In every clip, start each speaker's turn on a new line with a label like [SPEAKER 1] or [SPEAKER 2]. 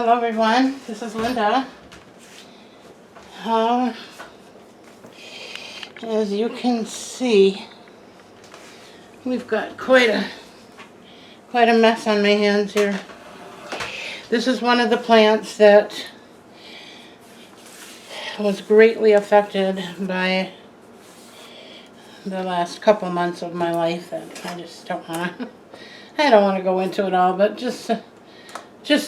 [SPEAKER 1] Hello everyone, this is Linda. As you can see, we've got quite a mess on my hands here. This is one of the plants that was greatly affected by the last couple months of my life that I just don't want to go into it all, but just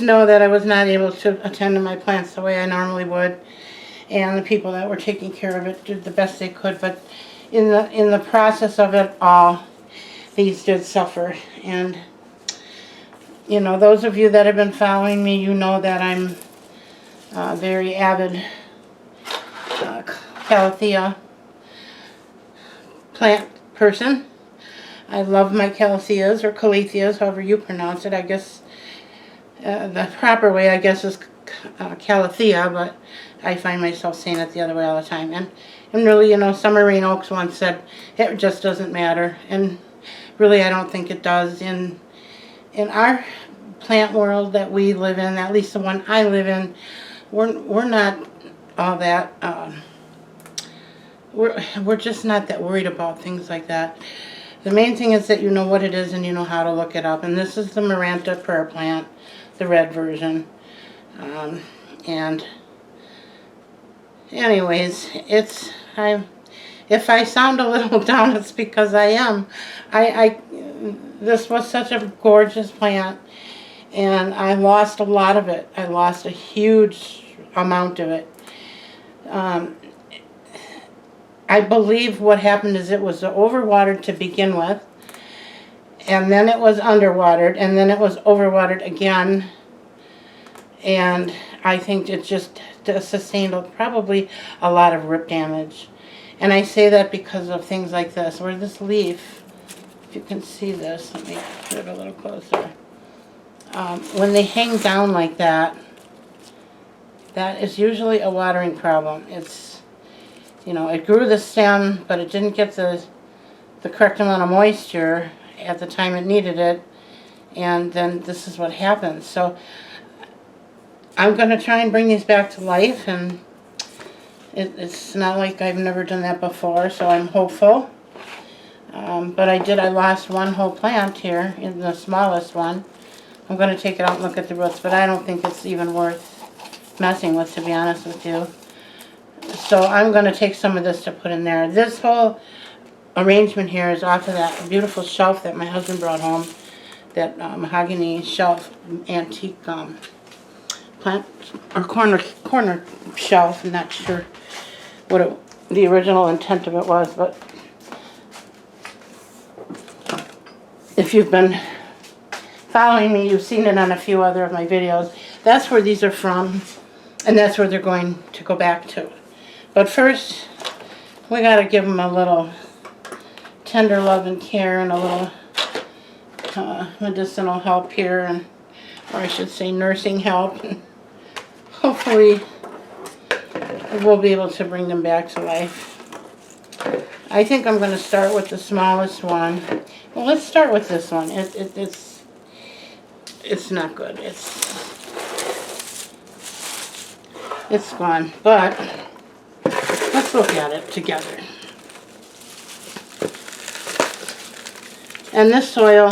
[SPEAKER 1] know that I was not able to attend to my plants the way I normally would, and the people that were taking care of it did the best they could, but in the process of it all, these did suffer. And you know, those of you that have been following me, you know that I'm a very avid Calathea plant person. I love my Calatheas, or Calatheas, however you pronounce it. I guess the proper way, I guess, is Calathea, but I find myself saying it the other way all the time. And really, you know, Summer Rain Oaks once said, it just doesn't matter. And really, I don't think it does. In our plant world that we live in, at least the one I live in, we're not all that, we're just not that worried about things like that. The main thing is that you know what it is and you know how to look it up. And this is the Maranta prayer plant, the red version. And anyways, if I sound a little down, it's because I am. This was such a gorgeous plant, and I lost a lot of it. I lost a huge amount of it. I believe what happened is it was overwatered to begin with, and then it was underwatered, and then it was overwatered again, and I think it just sustained probably a lot of root damage. And I say that because of things like this, where this leaf, if you can see this, let me put it a little closer. When they hang down like that, that is usually a watering problem. It's, you know, it grew the stem, but it didn't get the correct amount of moisture at the time it needed it, and then this is what happens. So I'm going to try and bring these back to life, and it's not like I've never done that before, so I'm hopeful. But I lost one whole plant here, in the smallest one. I'm going to take it out and look at the roots, but I don't think it's even worth messing with, to be honest with you. So I'm going to take some of this to put in there. This whole arrangement here is off of that beautiful shelf that my husband brought home, that mahogany shelf, antique plant or corner shelf. I'm not sure what the original intent of it was, but if you've been following me, you've seen it on a few other of my videos. That's where these are from, and that's where they're going to go back to. But first, we got to give them a little tender love and care, and a little medicinal help here, and, or I should say nursing help. And hopefully we'll be able to bring them back to life. I think I'm going to start with the smallest one. Well, let's start with this one. It's not good. It's gone, but let's look at it together. And this soil,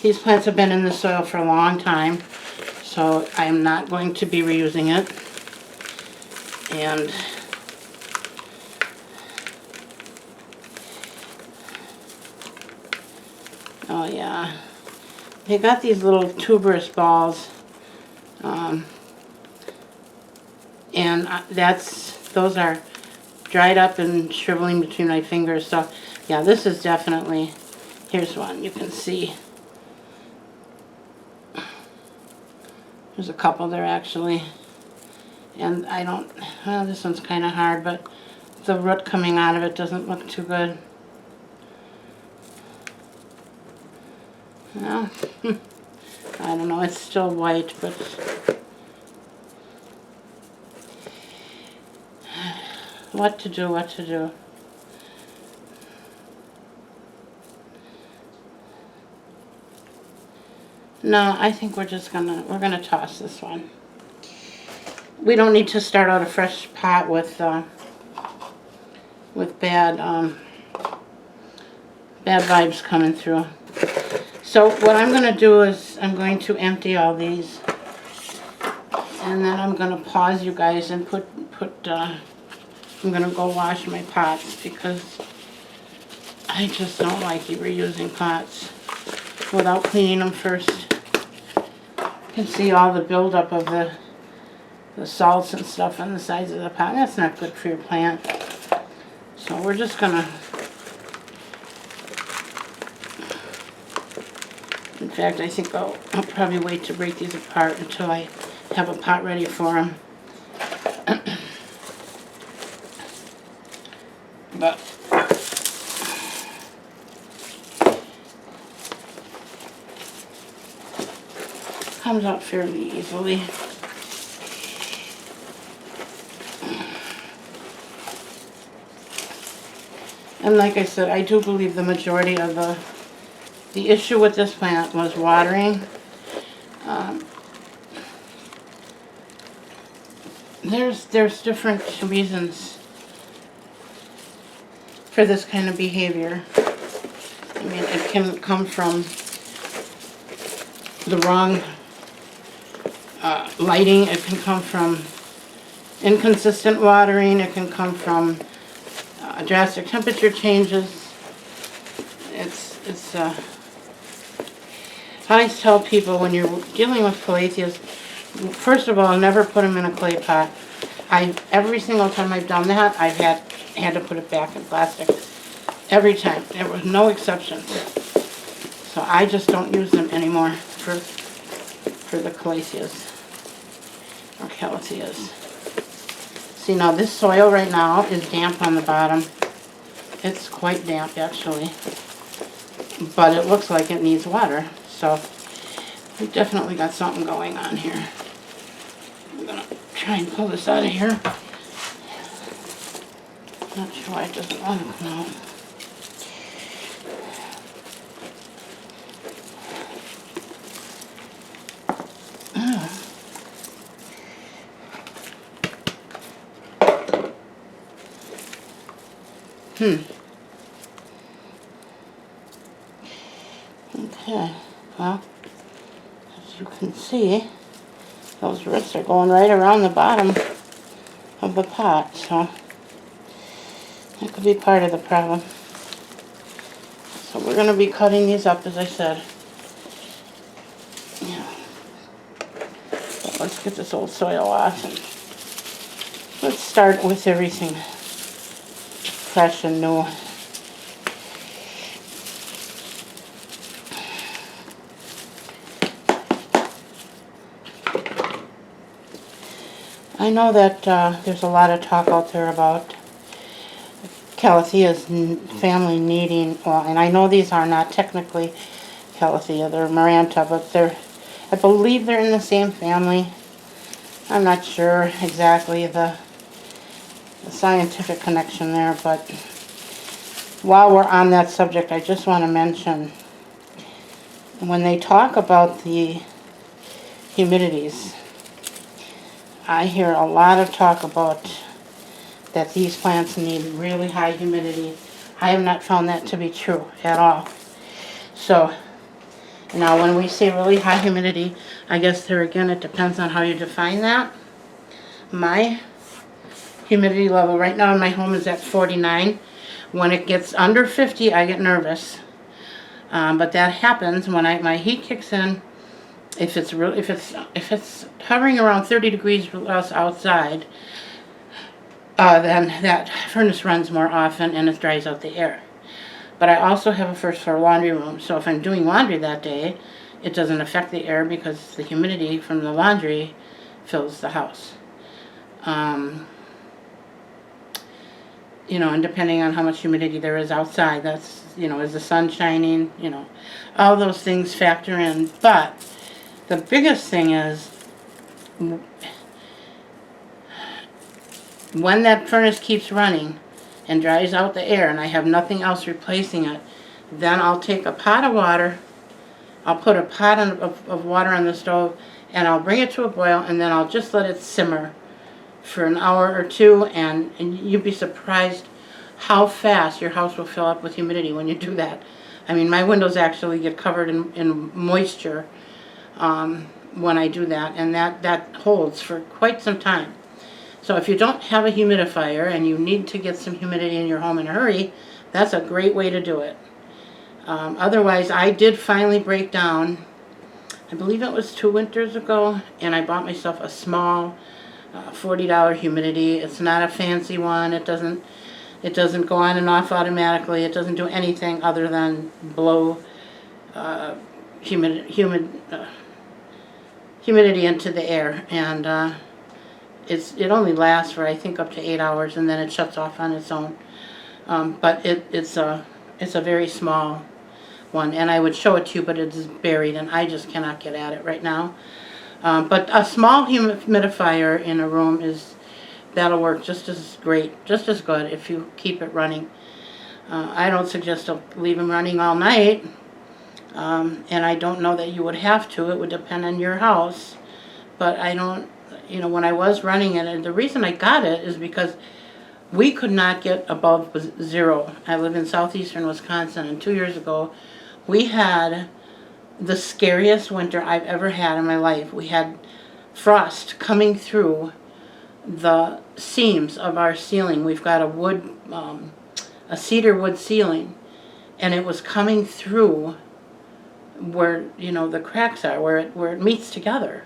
[SPEAKER 1] these plants have been in the soil for a long time, so I'm not going to be reusing it. And oh yeah, they got these little tuberous balls, and those are dried up and shriveling between my fingers. So yeah, this is definitely, here's one you can see. There's a couple there actually, and I don't, well, this one's kind of hard, but the root coming out of it doesn't look too good. Well, I don't know, it's still white, but what to do. No, I think we're gonna toss this one. we don't need to start out a fresh pot with bad bad vibes coming through. So what I'm going to do is I'm going to empty all these, and then I'm going to pause you guys and I'm going to go wash my pots, because I just don't like reusing pots without cleaning them first. You can see all the buildup of the salts and stuff on the sides of the pot. That's not good for your plant. So we're just going to, in fact, I think I'll probably wait to break these apart until I have a pot ready for them. But comes out fairly easily. And like I said, I do believe the majority of the issue with this plant was watering. There's different reasons for this kind of behavior. I mean, it can come from the wrong lighting. It can come from inconsistent watering. It can come from drastic temperature changes. I always tell people, when you're dealing with Calatheas, first of all, never put them in a clay pot. Every single time I've done that, I've had to put it back in plastic. Every time. There was no exceptions. So I just don't use them anymore for the Calatheas or Calatheas. See, now this soil right now is damp on the bottom. It's quite damp, actually. But it looks like it needs water. So we've definitely got something going on here. I'm going to try and pull this out of here. Not sure why it doesn't want to come out. Okay, well, as you can see, those roots are going right around the bottom of the pot, so that could be part of the problem. So we're going to be cutting these up, as I said. Yeah. But let's get this old soil off, and let's start with everything fresh and new. I know that there's a lot of talk out there about Calathea's family needing, well, and I know these are not technically Calathea, they're Maranta, but I believe they're in the same family. I'm not sure exactly the scientific connection there, but while we're on that subject, I just want to mention, when they talk about the humidities, I hear a lot of talk about that these plants need really high humidity. I have not found that to be true at all. So, now when we say really high humidity, I guess there again, it depends on how you define that. My humidity level right now in my home is at 49. When it gets under 50, I get nervous. But that happens when my heat kicks in. If it's hovering around 30 degrees less outside, then that furnace runs more often and it dries out the air. But I also have a first floor laundry room, so if I'm doing laundry that day, it doesn't affect the air because the humidity from the laundry fills the house. You know, and depending on how much humidity there is outside, that's, you know, is the sun shining, you know, all those things factor in. But the biggest thing is, when that furnace keeps running and dries out the air and I have nothing else replacing it, then I'll take a pot of water, I'll put a pot of water on the stove, and I'll bring it to a boil, and then I'll just let it simmer for an hour or two, and you'd be surprised how fast your house will fill up with humidity when you do that. I mean, my windows actually get covered in moisture when I do that, and that holds for quite some time. So if you don't have a humidifier and you need to get some humidity in your home in a hurry, that's a great way to do it. Otherwise, I did finally break down, I believe it was 2 winters ago, and I bought myself a small $40 humidity. It's not a fancy one. It doesn't go on and off automatically. It doesn't do anything other than blow humidity into the air, and it only lasts for, I think, up to 8 hours, and then it shuts off on its own. But it's a very small one, and I would show it to you, but it's buried, and I just cannot get at it right now. But a small humidifier in a room that'll work just as great, just as good if you keep it running. I don't suggest to leave them running all night, and I don't know that you would have to. It would depend on your house, but I don't, when I was running it, and the reason I got it is because we could not get above 0. I live in southeastern Wisconsin, and 2 years ago, we had the scariest winter I've ever had in my life. We had frost coming through the seams of our ceiling. We've got a cedar wood ceiling, and it was coming through where, the cracks are, where it meets together.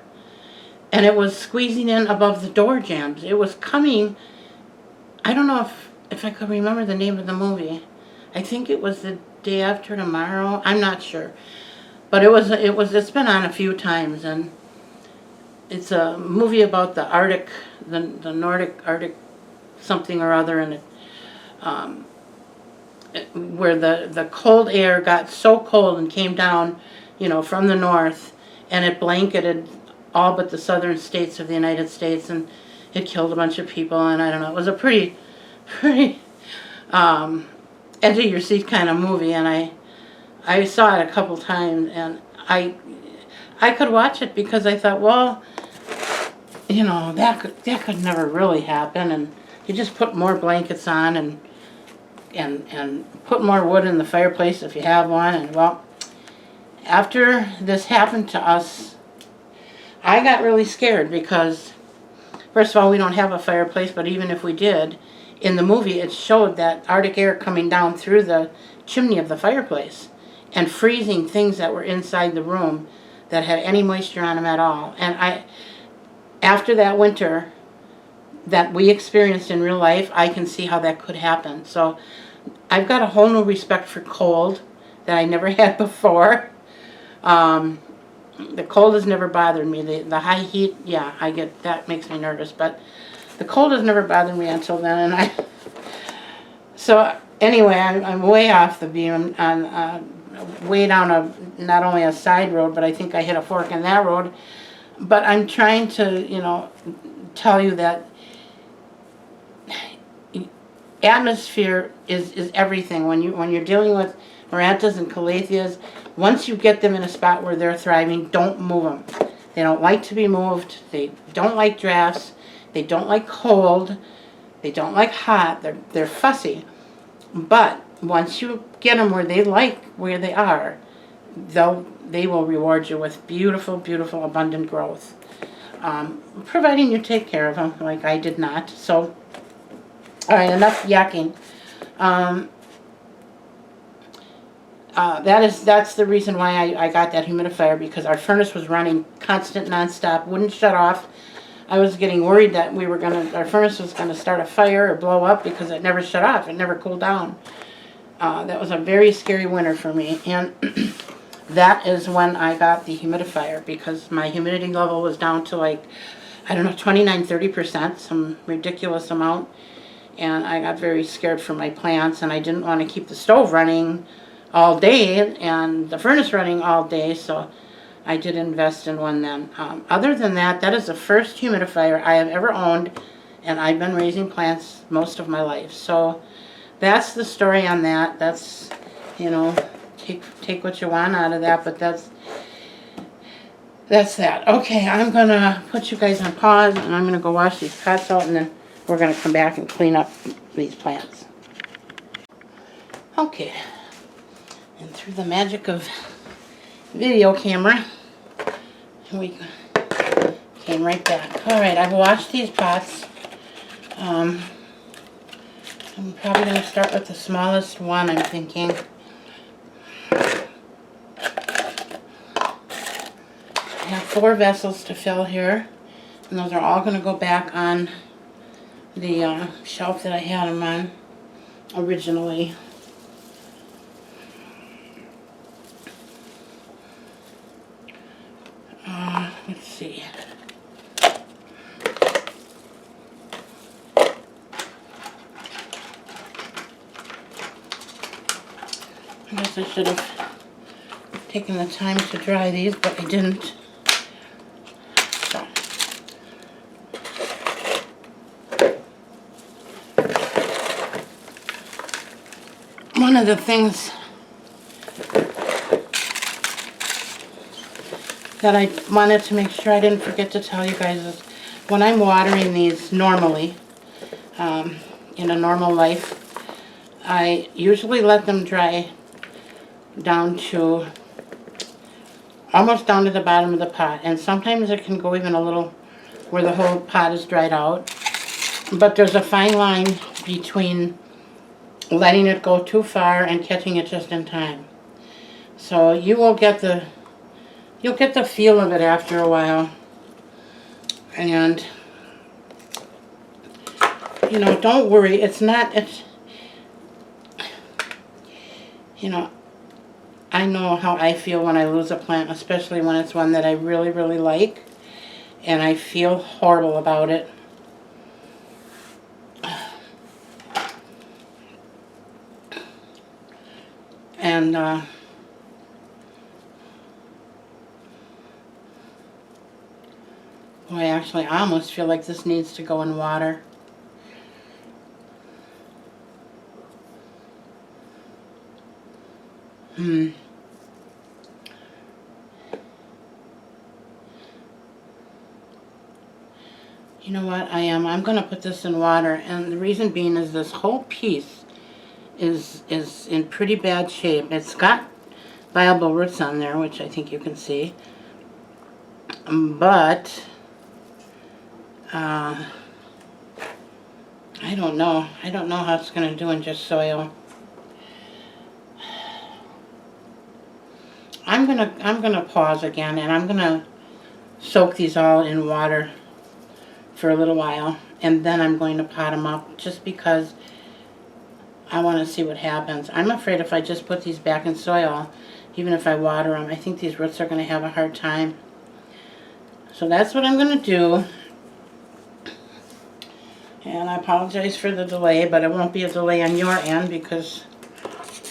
[SPEAKER 1] And it was squeezing in above the door jambs. It was coming, I don't know if I could remember the name of the movie. I think it was The Day After Tomorrow. I'm not sure. But it's been on a few times, and it's a movie about the Arctic, the Nordic Arctic something or other, and where the cold air got so cold and came down, from the north, and it blanketed all but the southern states of the United States, and it killed a bunch of people, and I don't know, it was a pretty edge of your seat kind of movie, and I saw it a couple times, and I could watch it because I thought, well, that could never really happen, and you just put more blankets on and put more wood in the fireplace if you have one, and well, after this happened to us, I got really scared because, first of all, we don't have a fireplace, but even if we did, in the movie it showed that Arctic air coming down through the chimney of the fireplace and freezing things that were inside the room that had any moisture on them at all. And after that winter that we experienced in real life, I can see how that could happen. So I've got a whole new respect for cold that I never had before. The cold has never bothered me. The high heat, yeah, I get that, makes me nervous, but the cold has never bothered me until then. And so anyway, I'm way off the beam, way down not only a side road, but I think I hit a fork in that road. But I'm trying to, tell you that atmosphere is everything. When you're dealing with Marantas and Calatheas, once you get them in a spot where they're thriving, don't move them. They don't like to be moved. They don't like drafts. They don't like cold. They don't like hot. They're fussy. But once you get them where they like where they are, they will reward you with beautiful, beautiful, abundant growth. Providing you take care of them, like I did not. So, all right, enough yakking. That's the reason why I got that humidifier, because our furnace was running constant, nonstop, wouldn't shut off. I was getting worried that our furnace was gonna start a fire or blow up because it never shut off. It never cooled down. That was a very scary winter for me, and that is when I got the humidifier, because my humidity level was down to, like, I don't know, 29-30%, some ridiculous amount, and I got very scared for my plants, and I didn't want to keep the stove running all day and the furnace running all day, so I did invest in one then. Other than that, that is the first humidifier I have ever owned, and I've been raising plants most of my life. So that's the story on that. That's, take what you want out of that, but that's that's that. Okay, I'm gonna put you guys on pause and I'm gonna go wash these pots out and then we're gonna come back and clean up these plants. Okay, and through the magic of video camera, we came right back. Alright, I've washed these pots. I'm probably gonna start with the smallest one, I'm thinking. I have 4 vessels to fill here, and those are all going to go back on the shelf that I had them on originally. Let's see. I guess I should have taken the time to dry these, but I didn't. So. One of the things that I wanted to make sure I didn't forget to tell you guys is when I'm watering these normally, in a normal life, I usually let them dry down to almost down to the bottom of the pot, and sometimes it can go even a little where the whole pot is dried out, but there's a fine line between letting it go too far and catching it just in time. So you'll get the feel of it after a while, and you know, don't worry, it's you know, I know how I feel when I lose a plant, especially when it's one that I really, really like, and I feel horrible about it. And boy, actually, I almost feel like this needs to go in water. You know what, I'm going to put this in water, and the reason being is this whole piece is in pretty bad shape. It's got viable roots on there, which I think you can see, but I don't know how it's going to do in just soil. I'm gonna pause again, and I'm gonna soak these all in water for a little while, and then I'm going to pot them up just because I want to see what happens. I'm afraid if I just put these back in soil, even if I water them, I think these roots are going to have a hard time. So that's what I'm going to do. And I apologize for the delay, but it won't be a delay on your end because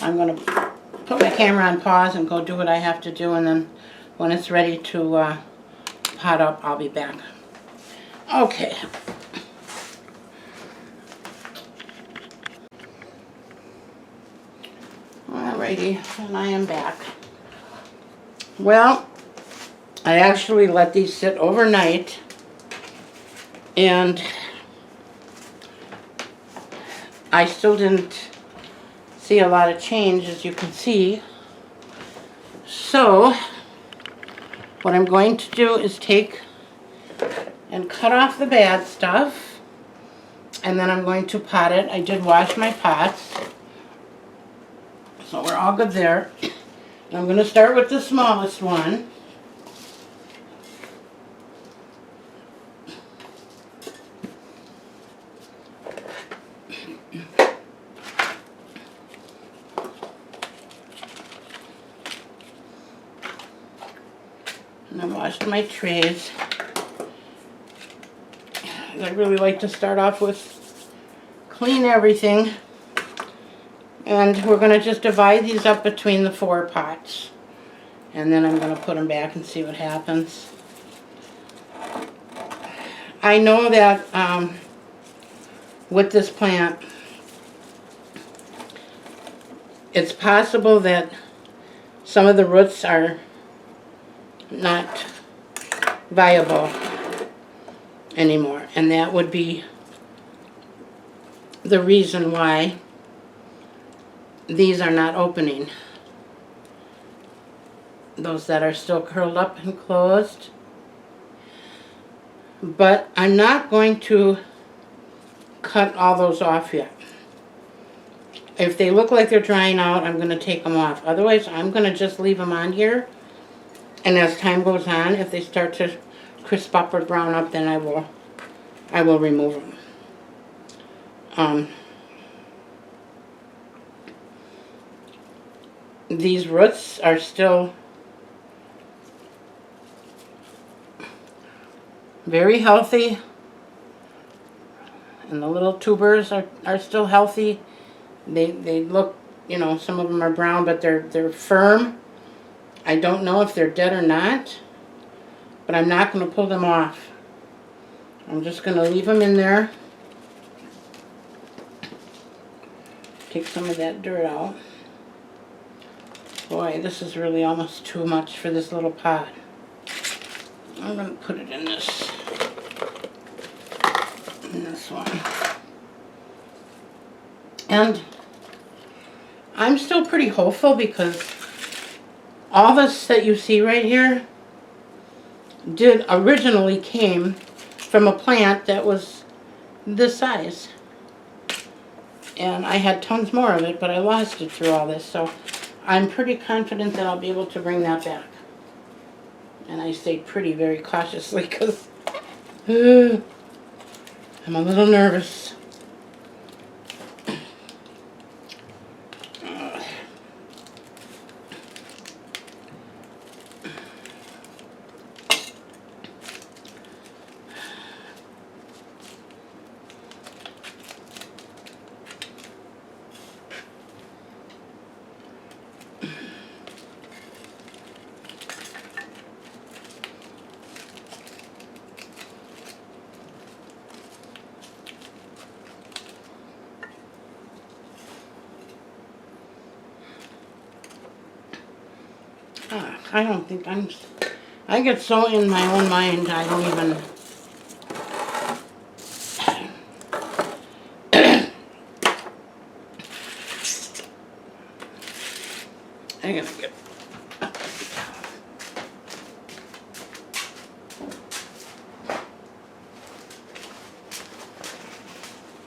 [SPEAKER 1] I'm going to put my camera on pause and go do what I have to do, and then when it's ready to pot up, I'll be back. Okay. Alrighty, and I am back. Well, I actually let these sit overnight, and I still didn't see a lot of change, as you can see. So what I'm going to do is take and cut off the bad stuff, and then I'm going to pot it. I did wash my pots, so we're all good there. I'm going to start with the smallest one. And I washed my trays. I really like to start off with clean everything. And we're going to just divide these up between the 4 pots. And then I'm going to put them back and see what happens. I know that with this plant, it's possible that some of the roots are not viable anymore. And that would be the reason why these are not opening. Those that are still curled up and closed. But I'm not going to cut all those off yet. If they look like they're drying out, I'm going to take them off. Otherwise, I'm going to just leave them on here. And as time goes on, if they start to crisp up or brown up, then I will remove them. These roots are still very healthy, and the little tubers are still healthy. They look, you know, some of them are brown, but they're firm. I don't know if they're dead or not, but I'm not going to pull them off. I'm just going to leave them in there. Take some of that dirt out. Boy, this is really almost too much for this little pot. I'm going to put it in this one. And I'm still pretty hopeful because all this that you see right here originally came from a plant that was this size. And I had tons more of it, but I lost it through all this. So I'm pretty confident that I'll be able to bring that back. And I say pretty very cautiously because I'm a little nervous. I don't think I get so in my own mind, I don't even, I'm gonna get,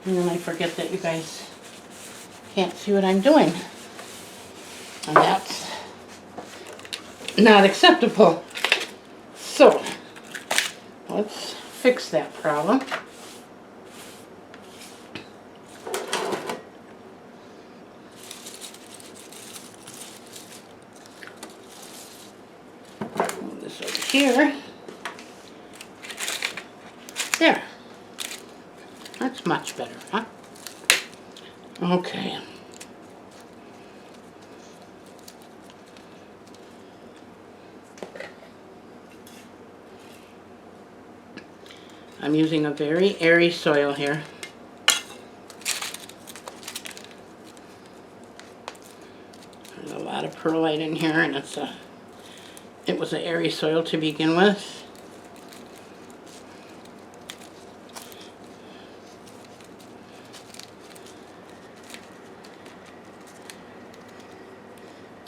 [SPEAKER 1] and then I forget that you guys can't see what I'm doing, and that's not acceptable. So let's fix that problem. Move this over here. There. That's much better, huh? Okay. I'm using a very airy soil here. There's a lot of perlite in here, and it was an airy soil to begin with.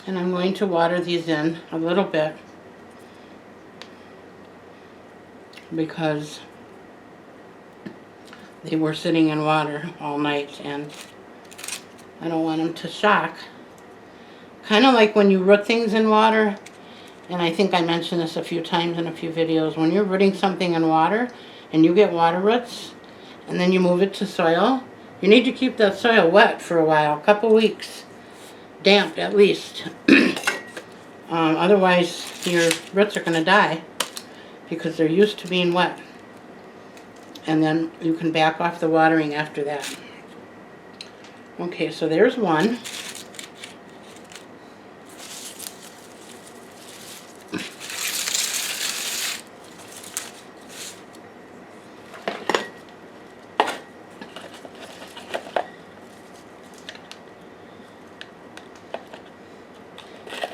[SPEAKER 1] And I'm going to water these in a little bit because they were sitting in water all night and I don't want them to shock. Kind of like when you root things in water, and I think I mentioned this a few times in a few videos, when you're rooting something in water and you get water roots and then you move it to soil, you need to keep that soil wet for a while, a couple weeks, damp at least. Otherwise your roots are going to die because they're used to being wet. And then you can back off the watering after that. Okay, so there's one.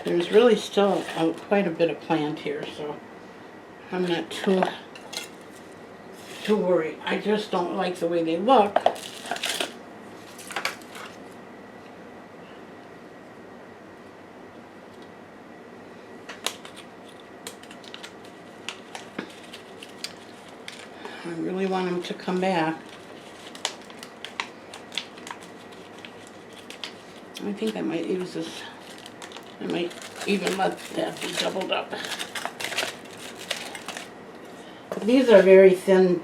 [SPEAKER 1] There's really still quite a bit of plant here, so I'm not too worried. I just don't like the way they look. I really want them to come back. I think I might use this. I might even let that be doubled up. These are very thin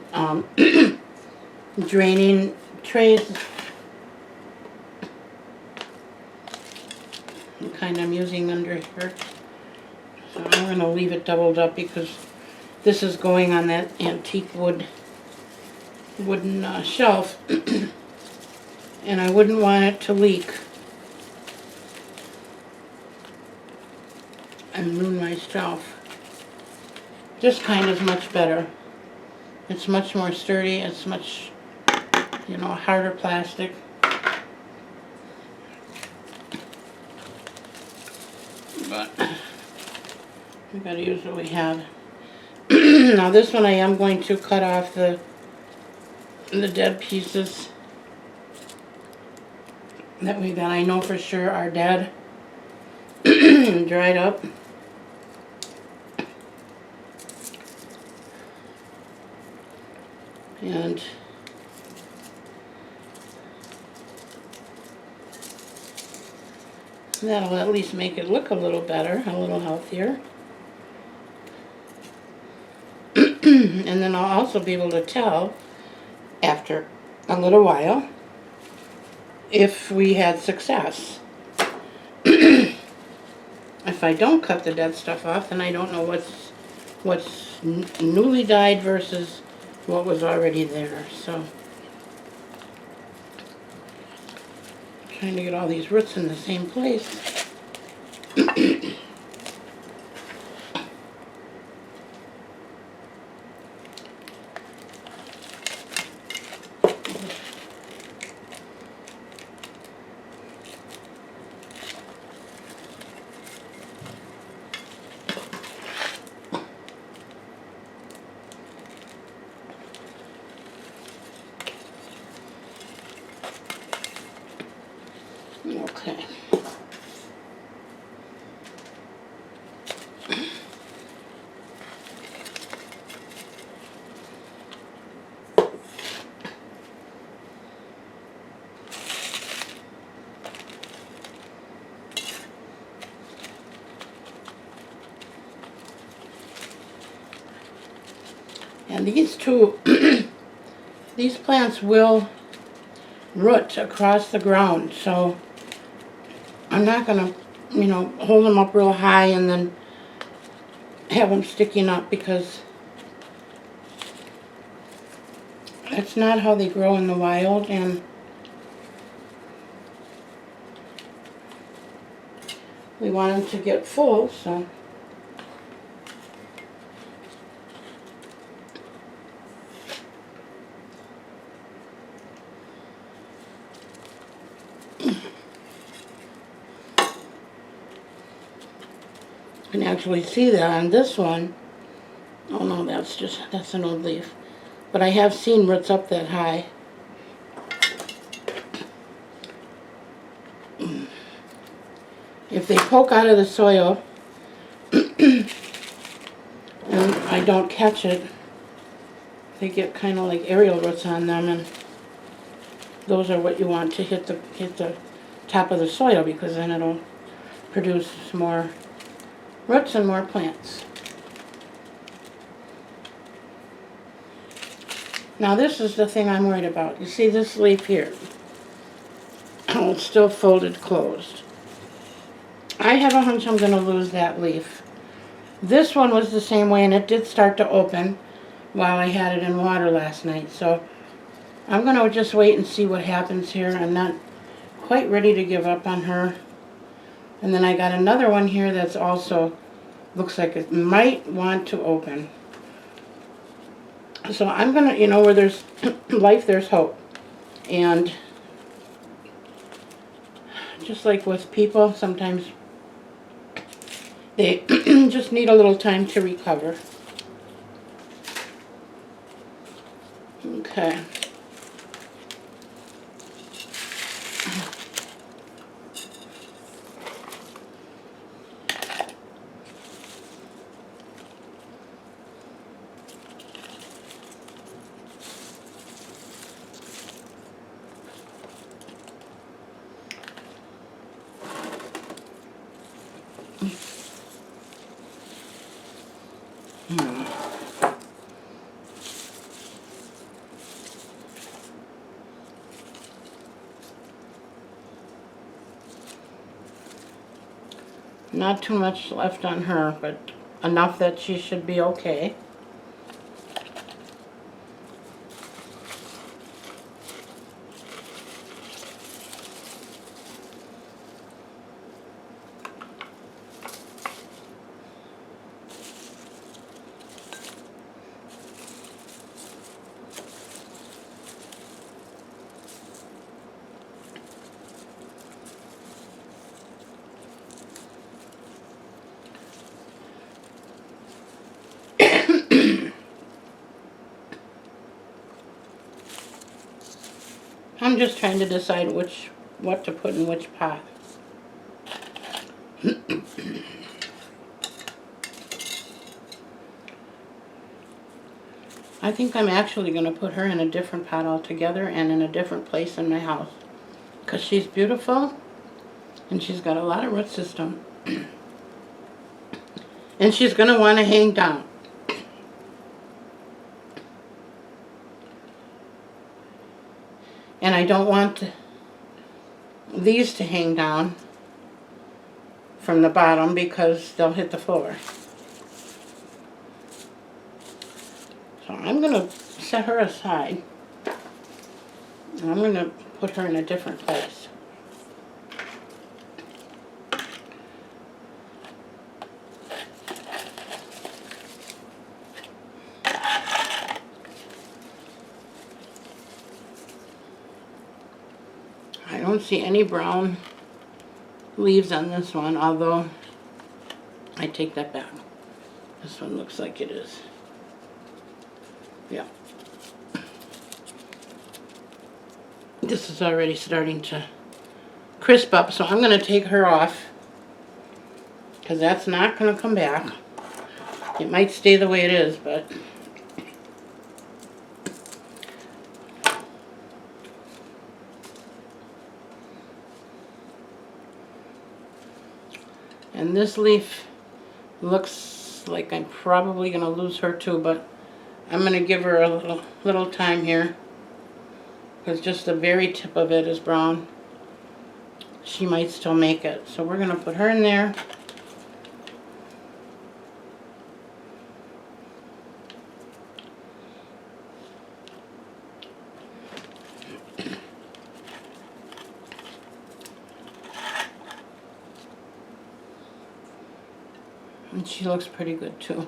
[SPEAKER 1] draining trays. The kind I'm using under here. So I'm going to leave it doubled up because this is going on that antique wooden shelf. And I wouldn't want it to leak and ruin my shelf. This kind is much better. It's much more sturdy. It's much, you know, harder plastic. But we gotta use what we have. Now this one I am going to cut off the dead pieces. That way that I know for sure are dead and dried up. And that'll at least make it look a little better, a little healthier. And then I'll also be able to tell after a little while if we had success. If I don't cut the dead stuff off, then I don't know what's newly dyed versus what was already there. So trying to get all these roots in the same place. Okay. And these two, these plants will root across the ground, so I'm not going to, you know, hold them up real high and then have them sticking up, because that's not how they grow in the wild, and we want them to get full, so. You can actually see that on this one. Oh no, that's an old leaf. But I have seen roots up that high. If they poke out of the soil and I don't catch it, they get kind of like aerial roots on them, and those are what you want to hit the top of the soil, because then it'll produce more roots and more plants. Now this is the thing I'm worried about. You see this leaf here? Oh, it's still folded closed. I have a hunch I'm going to lose that leaf. This one was the same way, and it did start to open while I had it in water last night. So I'm going to just wait and see what happens here. I'm not quite ready to give up on her. And then I got another one here that's also looks like it might want to open. So I'm going to, you know, where there's life, there's hope. And just like with people, sometimes they just need a little time to recover. Okay. Not too much left on her, but enough that she should be okay. I'm just trying to decide what to put in which pot. I think I'm actually going to put her in a different pot altogether and in a different place in my house. Because she's beautiful and she's got a lot of root system. And she's going to want to hang down. And I don't want these to hang down from the bottom because they'll hit the floor. So I'm going to set her aside. And I'm going to put her in a different place. I don't see any brown leaves on this one, although I take that back. This one looks like it is. Yeah. This is already starting to crisp up, so I'm going to take her off because that's not going to come back. It might stay the way it is, but and this leaf looks like I'm probably going to lose her too, but I'm going to give her a little time here because just the very tip of it is brown. She might still make it. So we're going to put her in there. And she looks pretty good too.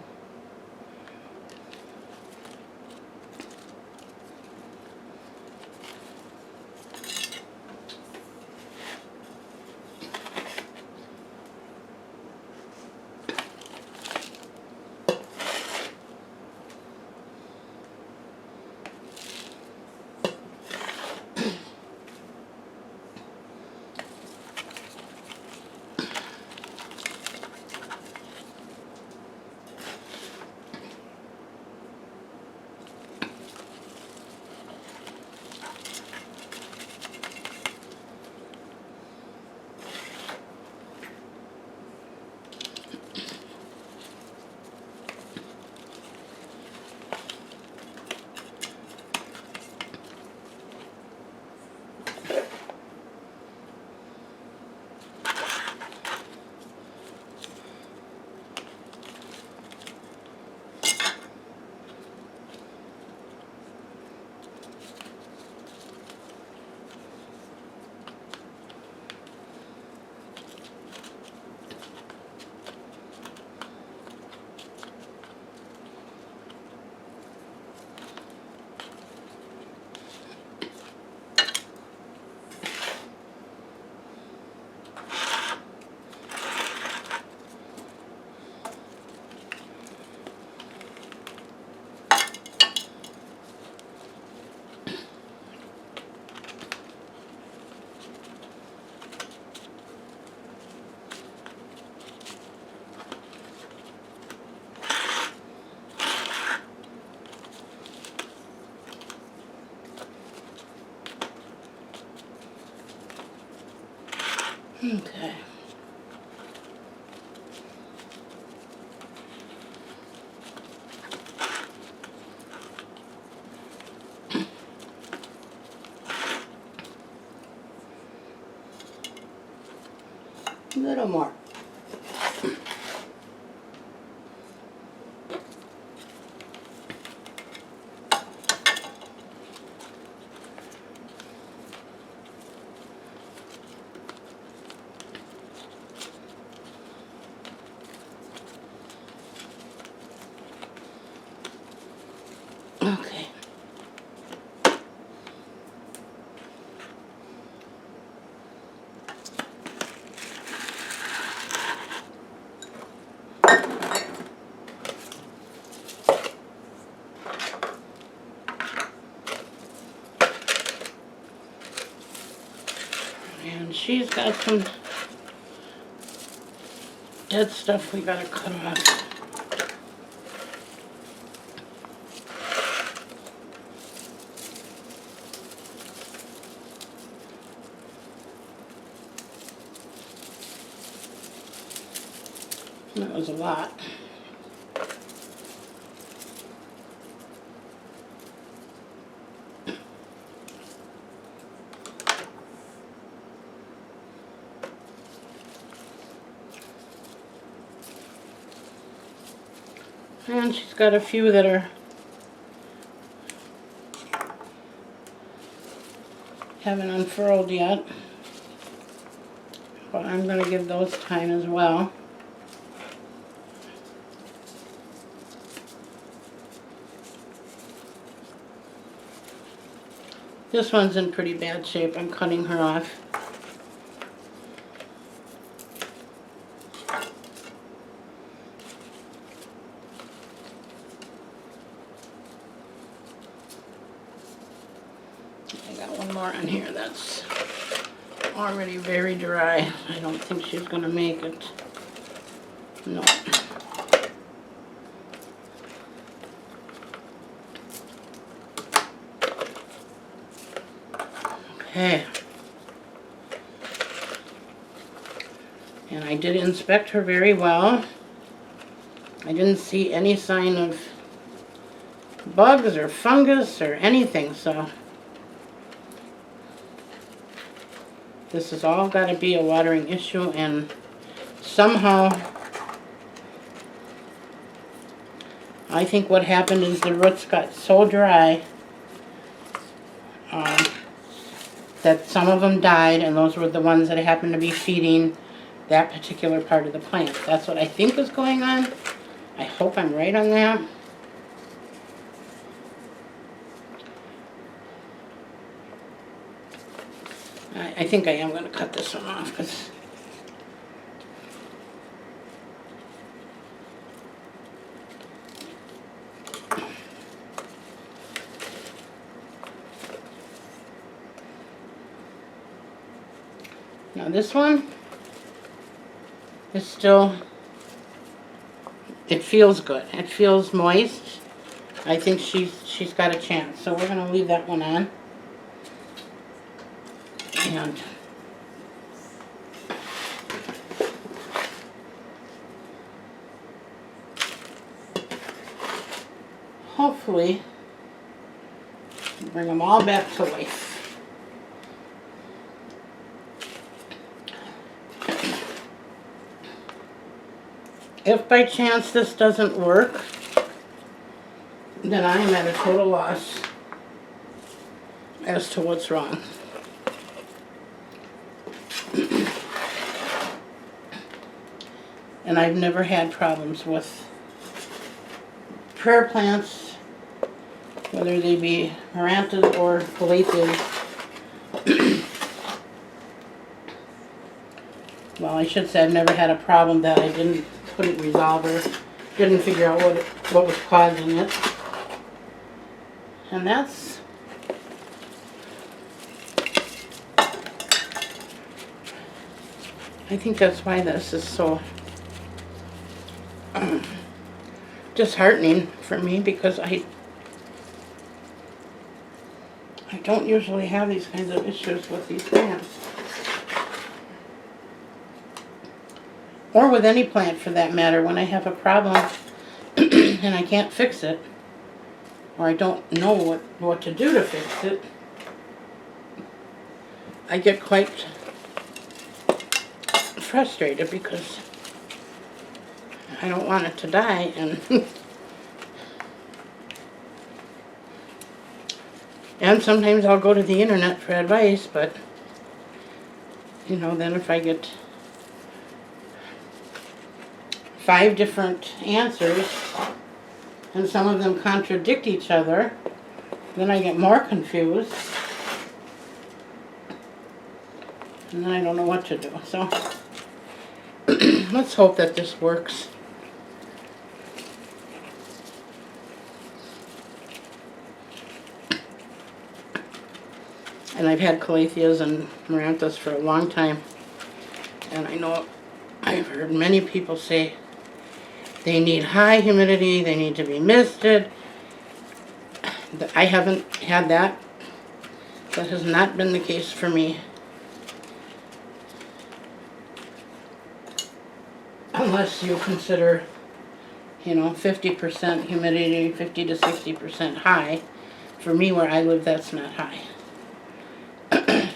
[SPEAKER 1] Okay. A little more. Okay. And she's got some dead stuff we gotta cut off. That was a lot. And she's got a few that are haven't unfurled yet, but I'm going to give those time as well. This one's in pretty bad shape. I'm cutting her off. I got one more in here that's already very dry. I don't think she's going to make it. No. Okay. And I did inspect her very well. I didn't see any sign of bugs or fungus or anything, so this has all got to be a watering issue, and somehow I think what happened is the roots got so dry that some of them died, and those were the ones that happened to be feeding that particular part of the plant. That's what I think is going on. I hope I'm right on that. I think I am going to cut this one off because now this one is still, it feels good. It feels moist. I think she's got a chance. So we're going to leave that one on. And hopefully bring them all back to life. If by chance this doesn't work, then I am at a total loss as to what's wrong. And I've never had problems with prayer plants, whether they be Marantas or Calatheas. Well, I should say I've never had a problem that I couldn't resolve or didn't figure out what was causing it. And that's I think that's why this is so disheartening for me, because I don't usually have these kinds of issues with these plants. or with any plant for that matter, when I have a problem and I can't fix it, or I don't know what to do to fix it, I get quite frustrated because I don't want it to die, and and sometimes I'll go to the internet for advice, but you know, then if I get 5 different answers and some of them contradict each other, then I get more confused, and then I don't know what to do. So let's hope that this works. And I've had Calatheas and Marantas for a long time, and I know I've heard many people say they need high humidity, they need to be misted. I haven't had that. That has not been the case for me. Unless you consider, you know, 50% humidity, 50 to 60% high. For me, where I live, that's not high.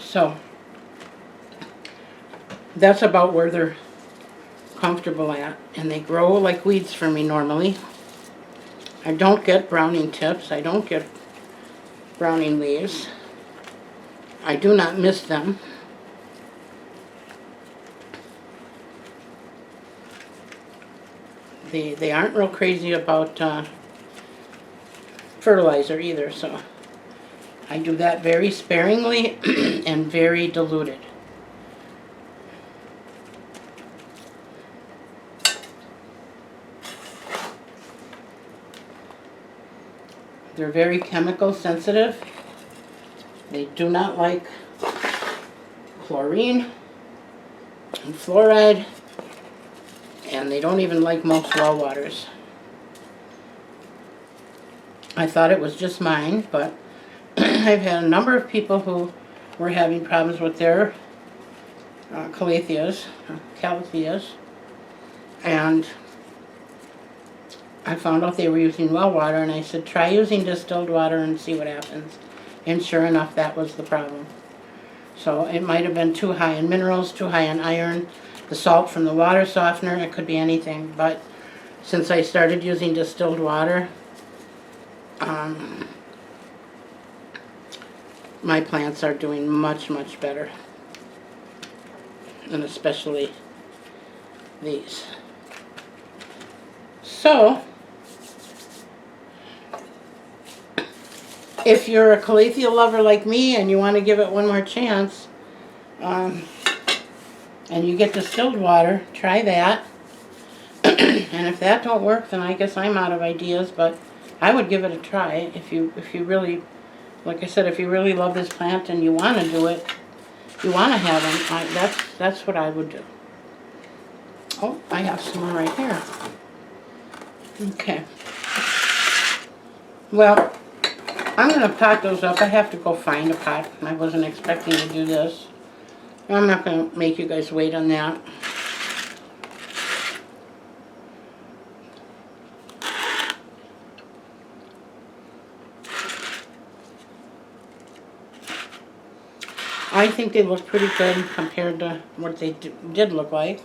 [SPEAKER 1] So that's about where they're comfortable at, and they grow like weeds for me normally. I don't get browning tips, I don't get browning leaves. I do not mist them. They aren't real crazy about fertilizer either, so I do that very sparingly and very diluted. They're very chemical sensitive. They do not like chlorine and fluoride, and they don't even like most well waters. I thought it was just mine, but I've had a number of people who were having problems with their Calatheas, and I found out they were using well water, and I said, try using distilled water and see what happens. And sure enough, that was the problem. So it might have been too high in minerals, too high in iron, the salt from the water softener, it could be anything. But since I started using distilled water, my plants are doing much, much better. And especially these. So, if you're a Calathea lover like me and you want to give it one more chance, and you get distilled water, try that. And if that don't work, then I guess I'm out of ideas, but I would give it a try if you really, like I said, if you really love this plant and you want to do it, you want to have them, that's what I would do. Oh, I have some more right here. Okay. Well, I'm going to pot those up. I have to go find a pot. I wasn't expecting to do this. I'm not going to make you guys wait on that. I think they look pretty good compared to what they did look like.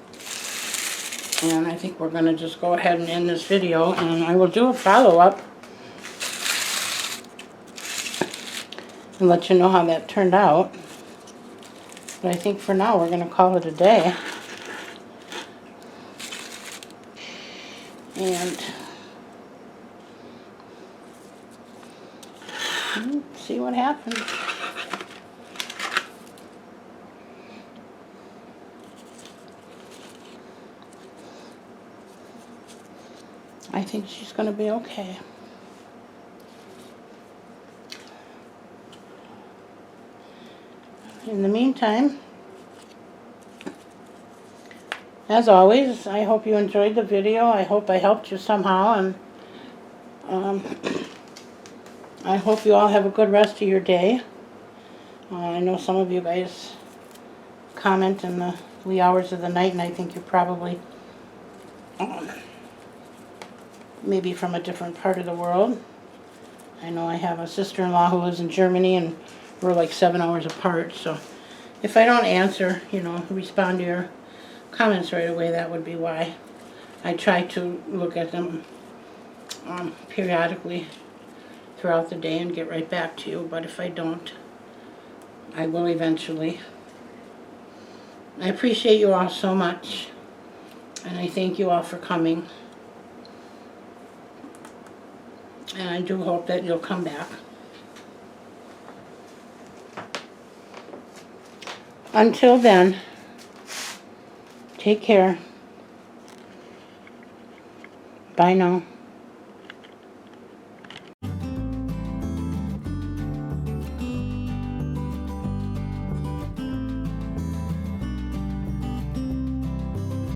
[SPEAKER 1] And I think we're going to just go ahead and end this video, and I will do a follow-up and let you know how that turned out. But I think for now we're going to call it a day. And see what happens. I think she's going to be okay. In the meantime, as always, I hope you enjoyed the video. I hope I helped you somehow, and I hope you all have a good rest of your day. I know some of you guys comment in the wee hours of the night, and I think you probably maybe from a different part of the world. I know I have a sister-in-law who lives in Germany, and we're like 7 hours apart, so if I don't answer, respond to your comments right away, that would be why. I try to look at them periodically throughout the day and get right back to you, but if I don't, I will eventually. I appreciate you all so much, and I thank you all for coming. And I do hope that you'll come back. Until then, take care. Bye now.